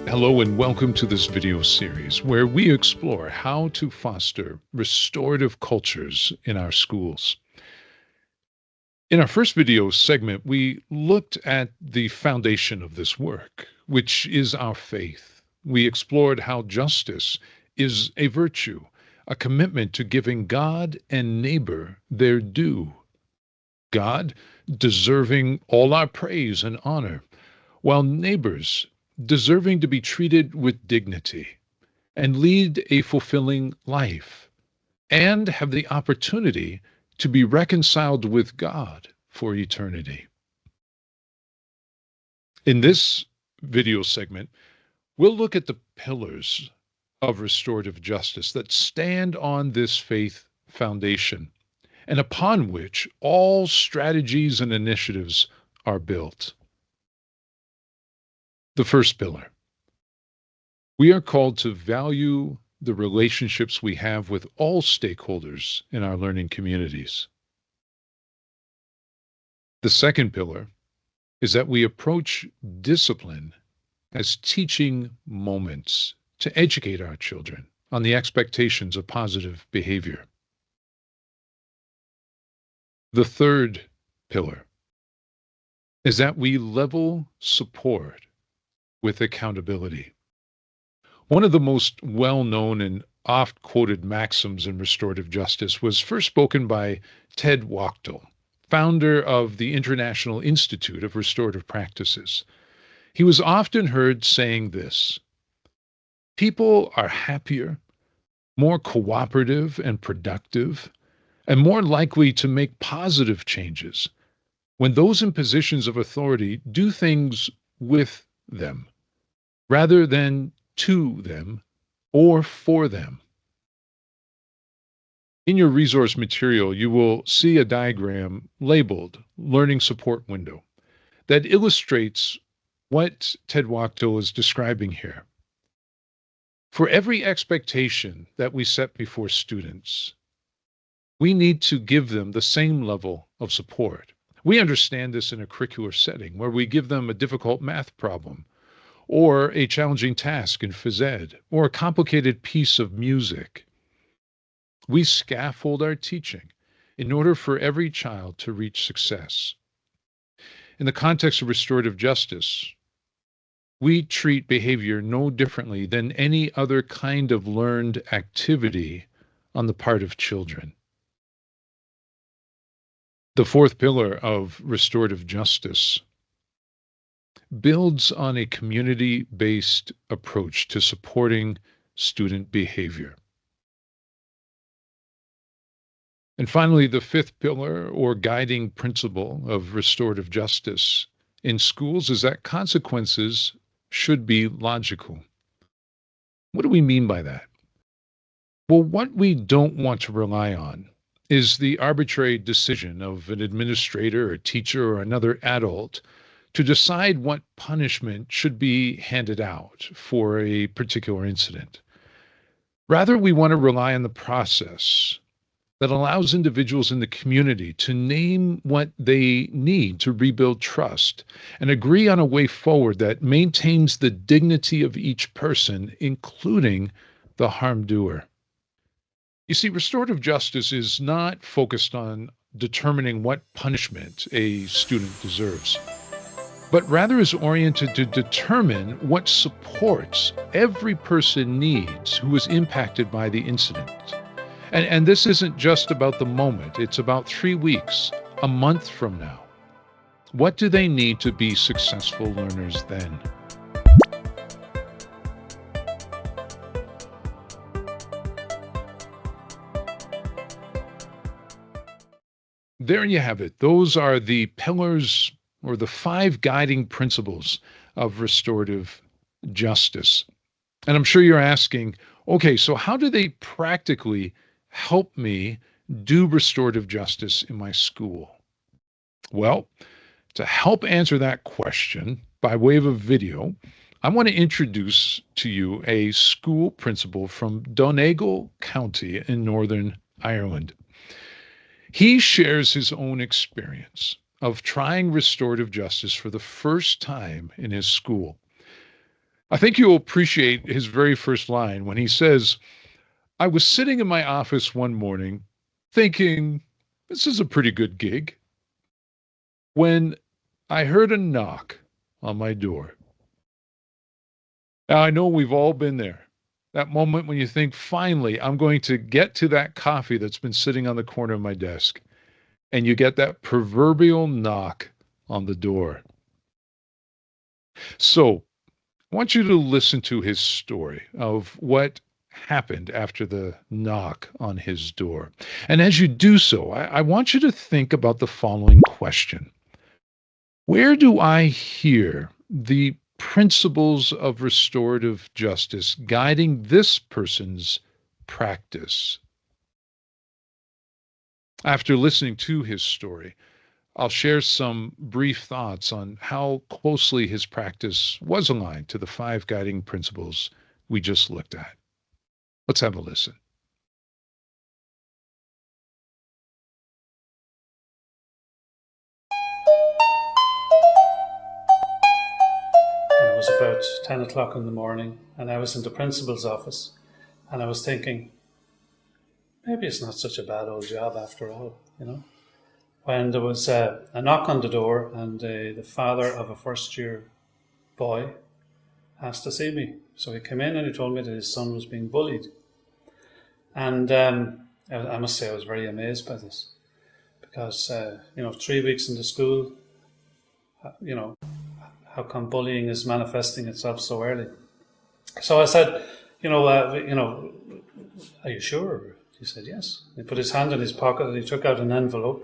Hello and welcome to this video series where we explore how to foster restorative cultures in our schools. In our first video segment, we looked at the foundation of this work, which is our faith. We explored how justice is a virtue, a commitment to giving God and neighbor their due. God deserving all our praise and honor, while neighbors deserving to be treated with dignity and lead a fulfilling life and have the opportunity to be reconciled with God for eternity. In this video segment, we'll look at the pillars of restorative justice that stand on this faith foundation and upon which all strategies and initiatives are built. The first pillar: we are called to value the relationships we have with all stakeholders in our learning communities. The second pillar is that we approach discipline as teaching moments to educate our children on the expectations of positive behavior. The third pillar is that we level support with accountability. One of the most well-known and oft-quoted maxims in restorative justice was first spoken by Ted Wachtel, founder of the International Institute of Restorative Practices. He was often heard saying this: people are happier, more cooperative and productive, and more likely to make positive changes when those in positions of authority do things with them rather than to them or for them. In your resource material, you will see a diagram labeled Learning Support Window that illustrates what Ted Wachtel is describing here. For every expectation that we set before students, we need to give them the same level of support. We understand this in a curricular setting where we give them a difficult math problem, or a challenging task in phys ed, or a complicated piece of music. We scaffold our teaching in order for every child to reach success. In the context of restorative justice, we treat behavior no differently than any other kind of learned activity on the part of children. The fourth pillar of restorative justice builds on a community-based approach to supporting student behavior. And finally, the fifth pillar or guiding principle of restorative justice in schools is that consequences should be logical. What do we mean by that? Well, what we don't want to rely on is the arbitrary decision of an administrator, a teacher, or another adult to decide what punishment should be handed out for a particular incident. Rather, we want to rely on the process that allows individuals in the community to name what they need to rebuild trust and agree on a way forward that maintains the dignity of each person, including the harm doer. You see, restorative justice is not focused on determining what punishment a student deserves, but rather is oriented to determine what supports every person needs who is impacted by the incident. And this isn't just about the moment, it's about 3 weeks, a month from now. What do they need to be successful learners then? There you have it. Those are the pillars or the 5 guiding principles of restorative justice. And I'm sure you're asking, okay, so how do they practically help me do restorative justice in my school? Well, to help answer that question by way of a video, I want to introduce to you a school principal from Donegal County in Northern Ireland. He shares his own experience of trying restorative justice for the first time in his school. I think you'll appreciate his very first line when he says, I was sitting in my office one morning thinking, this is a pretty good gig, when I heard a knock on my door. Now, I know we've all been there. That moment when you think, finally, I'm going to get to that coffee that's been sitting on the corner of my desk. And you get that proverbial knock on the door. So I want you to listen to his story of what happened after the knock on his door. And as you do so, I want you to think about the following question. Where do I hear the principles of restorative justice guiding this person's practice? After listening to his story, I'll share some brief thoughts on how closely his practice was aligned to the 5 guiding principles we just looked at. Let's have a listen. And it was about 10 o'clock in the morning, and I was in the principal's office, and I was thinking, maybe it's not such a bad old job after all, when there was a knock on the door, and the father of a first-year boy asked to see me. So he came in and he told me that his son was being bullied. And I must say I was very amazed by this, because 3 weeks into school, how come bullying is manifesting itself so early? So I said, are you sure? He said yes. He put his hand in his pocket and he took out an envelope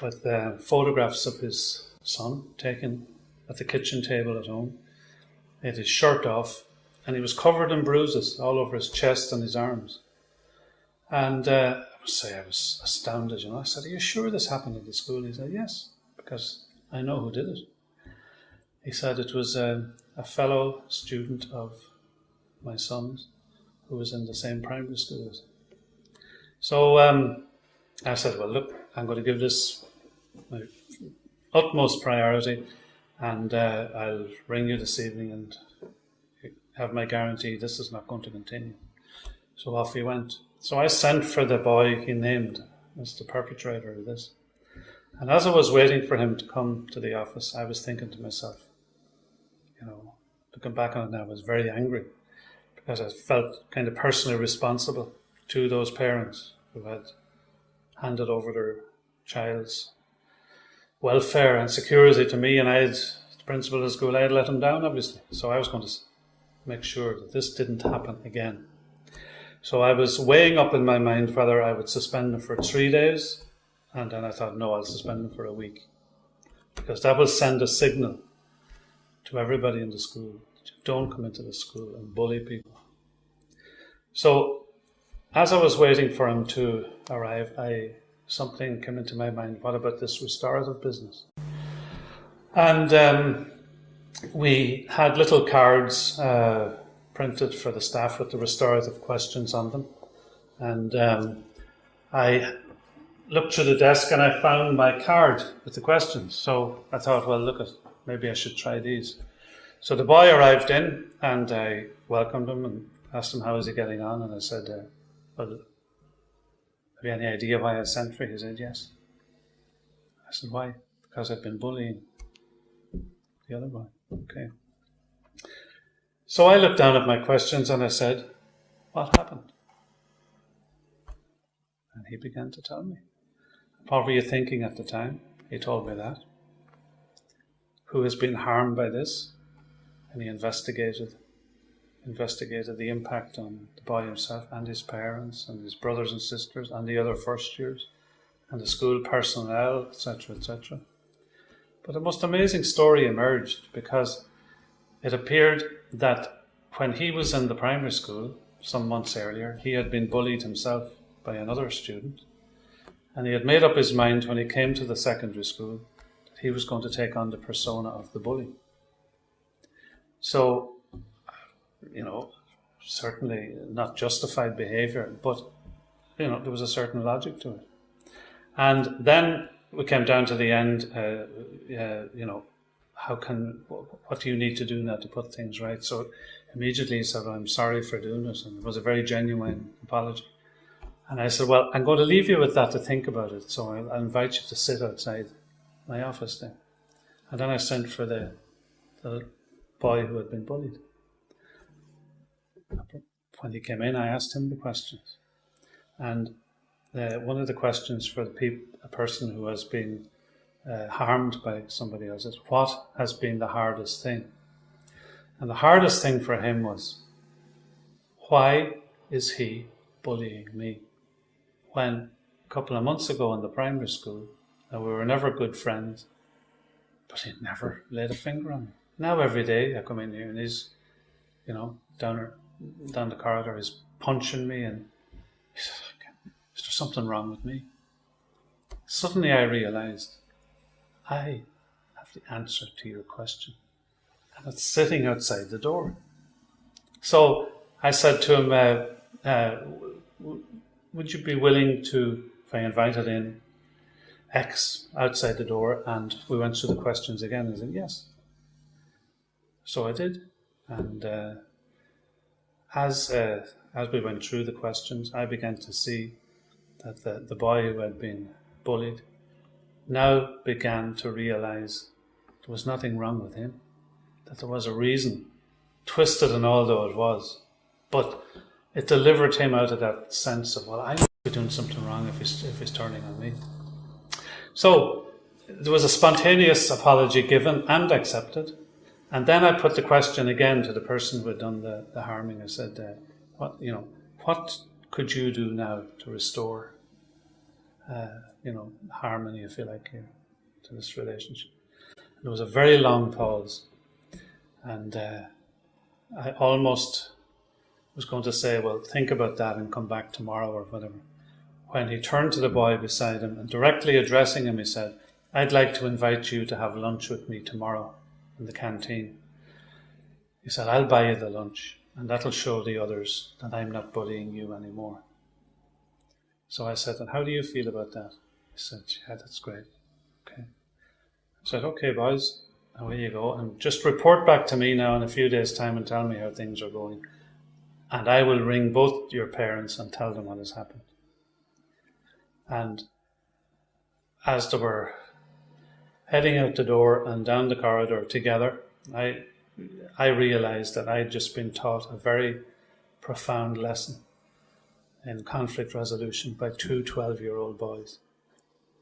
with photographs of his son taken at the kitchen table at home. He had his shirt off and he was covered in bruises all over his chest and his arms. And I must say I was astounded. I said, are you sure this happened at the school? He said, yes, because I know who did it. He said it was a fellow student of my son's who was in the same primary school as him. So I said, well, look, I'm going to give this my utmost priority, and I'll ring you this evening and have my guarantee this is not going to continue. So off he went. So I sent for the boy he named as the perpetrator of this. And as I was waiting for him to come to the office, I was thinking to myself, looking back on it now, I was very angry because I felt kind of personally responsible to those parents who had handed over their child's welfare and security to me, and I had, the principal of the school, I had let him down, obviously. So I was going to make sure that this didn't happen again. So I was weighing up in my mind whether I would suspend him for 3 days, and then I thought, no, I'll suspend him for a week, because that will send a signal to everybody in the school that you don't come into the school and bully people. So as I was waiting for him to arrive, something came into my mind. What about this restorative business? And we had little cards printed for the staff with the restorative questions on them. And I looked through the desk and I found my card with the questions. So I thought, well, look, maybe I should try these. So the boy arrived in and I welcomed him and asked him how is he getting on. And I said, well, have you any idea why I sent for you? He said, yes. I said, why? Because I've been bullying the other boy. Okay. So I looked down at my questions and I said, what happened? And he began to tell me. What were you thinking at the time? He told me that. Who has been harmed by this? And he investigated the impact on the boy himself and his parents and his brothers and sisters and the other first years and the school personnel, etc., etc. But a most amazing story emerged, because it appeared that when he was in the primary school some months earlier, he had been bullied himself by another student, and he had made up his mind when he came to the secondary school that he was going to take on the persona of the bully. So, certainly not justified behaviour, but there was a certain logic to it. And then we came down to the end, what do you need to do now to put things right? So immediately he said, I'm sorry for doing it. And it was a very genuine apology. And I said, well, I'm going to leave you with that to think about it. So I'll invite you to sit outside my office there. And then I sent for the boy who had been bullied. When he came in, I asked him the questions. And one of the questions for a person who has been harmed by somebody else is, what has been the hardest thing? And the hardest thing for him was, why is he bullying me? When a couple of months ago in the primary school, we were never good friends, but he never laid a finger on me. Now every day I come in here and he's, down the corridor, he's punching me, and he says, is there something wrong with me? Suddenly I realized I have the answer to your question, and it's sitting outside the door. So I said to him, would you be willing to, if I invited in X outside the door and we went through the questions again? And I said, yes. So I did. And as we went through the questions, I began to see that the boy who had been bullied now began to realize there was nothing wrong with him, that there was a reason, twisted and all though it was. But it delivered him out of that sense of, well, I must be doing something wrong if he's turning on me. So there was a spontaneous apology given and accepted. And then I put the question again to the person who had done the harming. I said, what could you do now to restore, harmony, if you like, here to this relationship? And there was a very long pause. And I almost was going to say, well, think about that and come back tomorrow or whatever. When he turned to the boy beside him and directly addressing him, he said, I'd like to invite you to have lunch with me tomorrow in the canteen. He said, I'll buy you the lunch, and that'll show the others that I'm not bullying you anymore. So I said, and how do you feel about that? He said, yeah, that's great. Okay. I said, okay, boys, away you go. And just report back to me now in a few days' time and tell me how things are going. And I will ring both your parents and tell them what has happened. And as they were heading out the door and down the corridor together, I realized that I'd just been taught a very profound lesson in conflict resolution by two 12-year-old boys.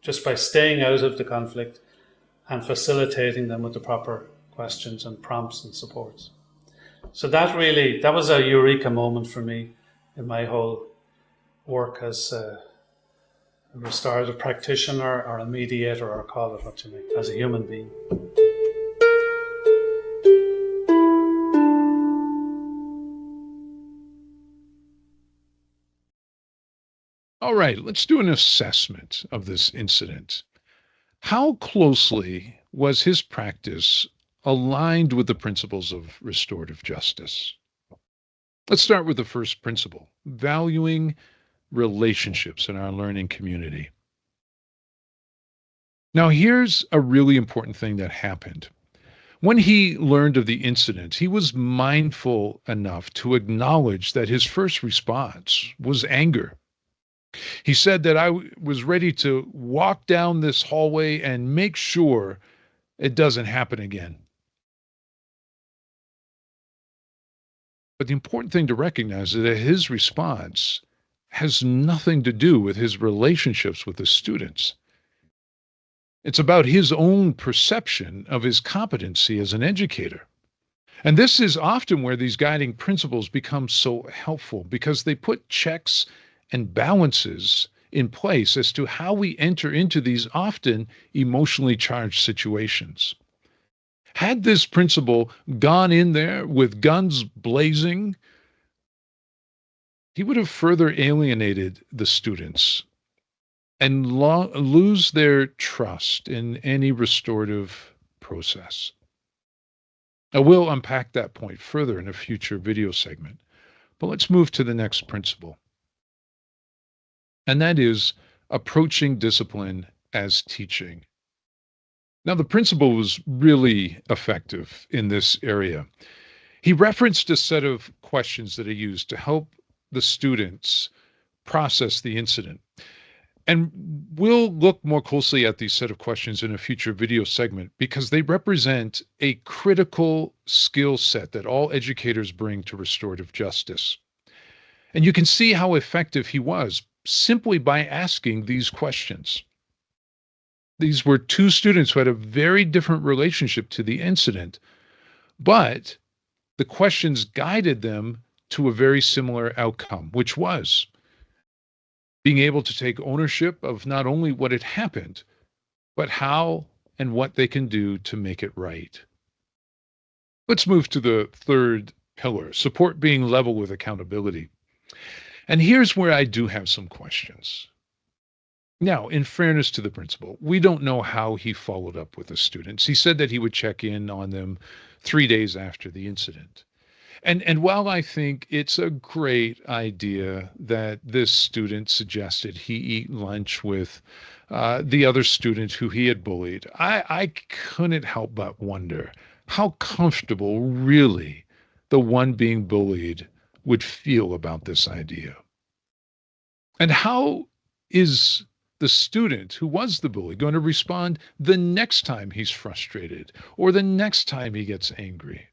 Just by staying out of the conflict and facilitating them with the proper questions and prompts and supports. So that was a eureka moment for me in my whole work as a restorative practitioner or a mediator, or call it what you like, as a human being. All right, let's do an assessment of this incident. How closely was his practice aligned with the principles of restorative justice? Let's start with the first principle, valuing relationships in our learning community. Now, here's a really important thing that happened. When he learned of the incident, he was mindful enough to acknowledge that his first response was anger. He said that I was ready to walk down this hallway and make sure it doesn't happen again. But the important thing to recognize is that his response has nothing to do with his relationships with the students. It's about his own perception of his competency as an educator. And this is often where these guiding principles become so helpful, because they put checks and balances in place as to how we enter into these often emotionally charged situations. Had this principle gone in there with guns blazing, he would have further alienated the students and lose their trust in any restorative process. I will unpack that point further in a future video segment, but let's move to the next principle. And that is approaching discipline as teaching. Now, the principal was really effective in this area. He referenced a set of questions that he used to help the students process the incident. And we'll look more closely at these set of questions in a future video segment because they represent a critical skill set that all educators bring to restorative justice. And you can see how effective he was simply by asking these questions. These were two students who had a very different relationship to the incident, but the questions guided them to a very similar outcome, which was being able to take ownership of not only what had happened, but how and what they can do to make it right. Let's move to the third pillar, support being level with accountability. And here's where I do have some questions. Now, in fairness to the principal, we don't know how he followed up with the students. He said that he would check in on them 3 days after the incident. And while I think it's a great idea that this student suggested he eat lunch with the other student who he had bullied, I couldn't help but wonder how comfortable really the one being bullied would feel about this idea. And how is the student who was the bully going to respond the next time he's frustrated or the next time he gets angry?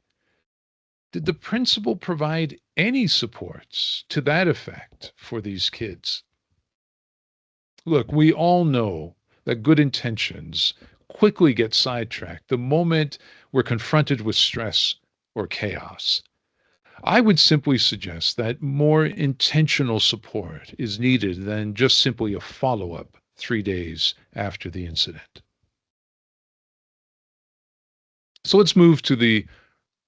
Did the principal provide any supports to that effect for these kids? Look, we all know that good intentions quickly get sidetracked the moment we're confronted with stress or chaos. I would simply suggest that more intentional support is needed than just simply a follow up 3 days after the incident. So let's move to the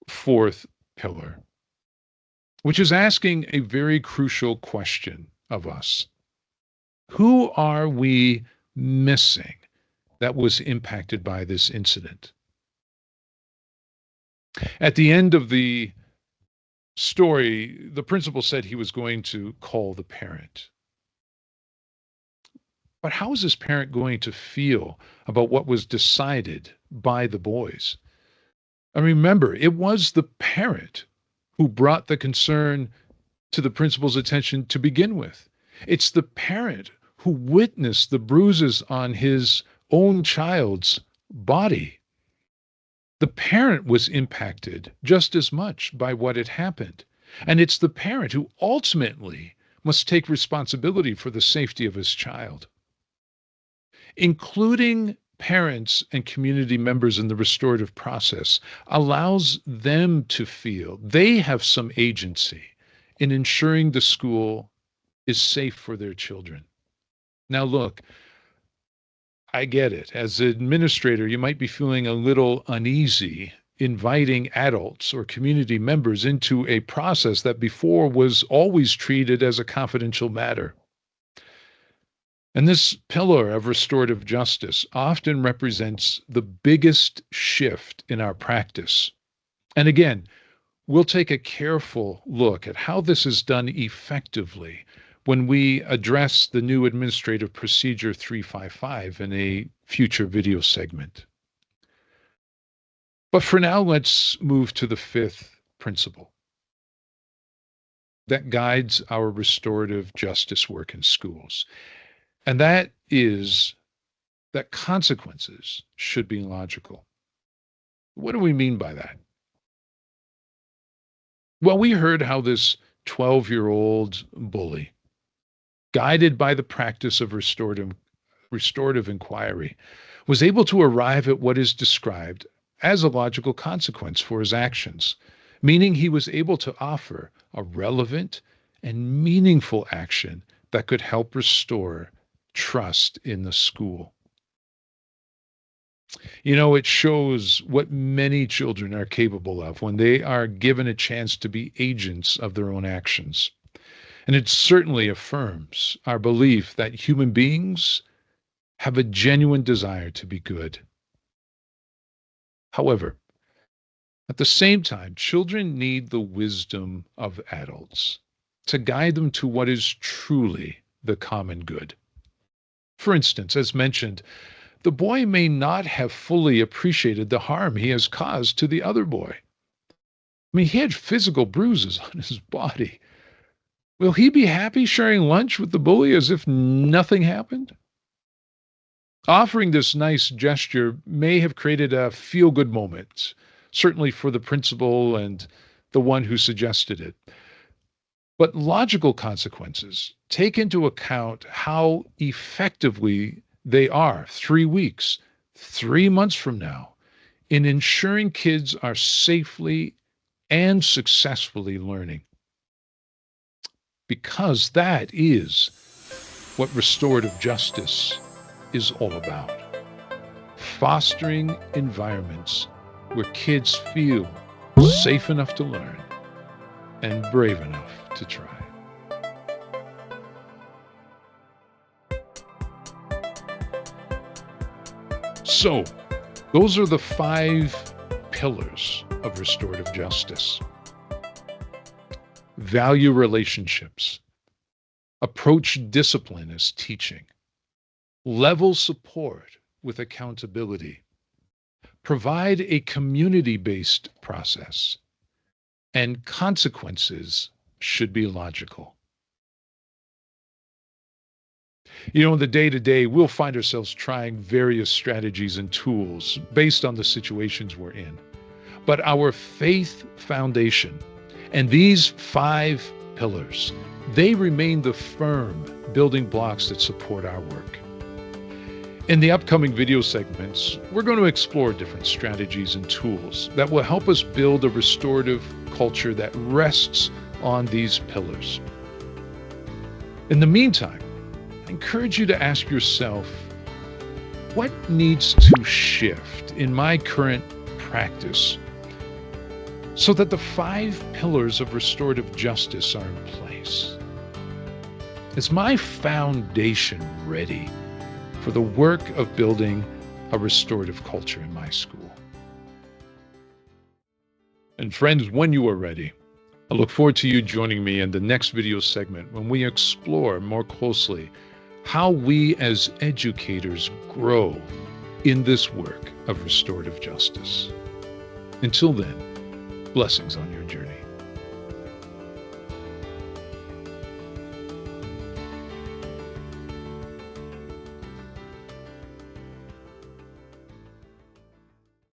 fourth pillar, which is asking a very crucial question of us. Who are we missing that was impacted by this incident? At the end of the story, the principal said he was going to call the parent. But how is this parent going to feel about what was decided by the boys? And remember, it was the parent who brought the concern to the principal's attention to begin with. It's the parent who witnessed the bruises on his own child's body. The parent was impacted just as much by what had happened. And it's the parent who ultimately must take responsibility for the safety of his child. Including parents and community members in the restorative process allows them to feel they have some agency in ensuring the school is safe for their children. Now, look, I get it. As an administrator, you might be feeling a little uneasy inviting adults or community members into a process that before was always treated as a confidential matter. And this pillar of restorative justice often represents the biggest shift in our practice. And again, we'll take a careful look at how this is done effectively when we address the new Administrative Procedure 355 in a future video segment. But for now, let's move to the fifth principle that guides our restorative justice work in schools. And that is that consequences should be logical. What do we mean by that? Well, we heard how this 12-year-old bully, guided by the practice of restorative inquiry, was able to arrive at what is described as a logical consequence for his actions, meaning he was able to offer a relevant and meaningful action that could help restore trust in the school. You know, it shows what many children are capable of when they are given a chance to be agents of their own actions. And it certainly affirms our belief that human beings have a genuine desire to be good. However, at the same time, children need the wisdom of adults to guide them to what is truly the common good. For instance, as mentioned, the boy may not have fully appreciated the harm he has caused to the other boy. I mean, he had physical bruises on his body. Will he be happy sharing lunch with the bully as if nothing happened? Offering this nice gesture may have created a feel-good moment, certainly for the principal and the one who suggested it. But logical consequences take into account how effectively they are 3 weeks, 3 months from now, in ensuring kids are safely and successfully learning. Because that is what restorative justice is all about. Fostering environments where kids feel safe enough to learn and brave enough to try. So, those are the 5 pillars of restorative justice. Value relationships. Approach discipline as teaching. Level support with accountability. Provide a community-based process. And consequences should be logical. You know, in the day-to-day, we'll find ourselves trying various strategies and tools based on the situations we're in. But our faith foundation and these 5 pillars, they remain the firm building blocks that support our work. In the upcoming video segments, we're going to explore different strategies and tools that will help us build a restorative culture that rests on these pillars. In the meantime, I encourage you to ask yourself, what needs to shift in my current practice so that the 5 pillars of restorative justice are in place? Is my foundation ready for the work of building a restorative culture in my school? And friends, when you are ready, I look forward to you joining me in the next video segment when we explore more closely how we as educators grow in this work of restorative justice. Until then, blessings on your journey.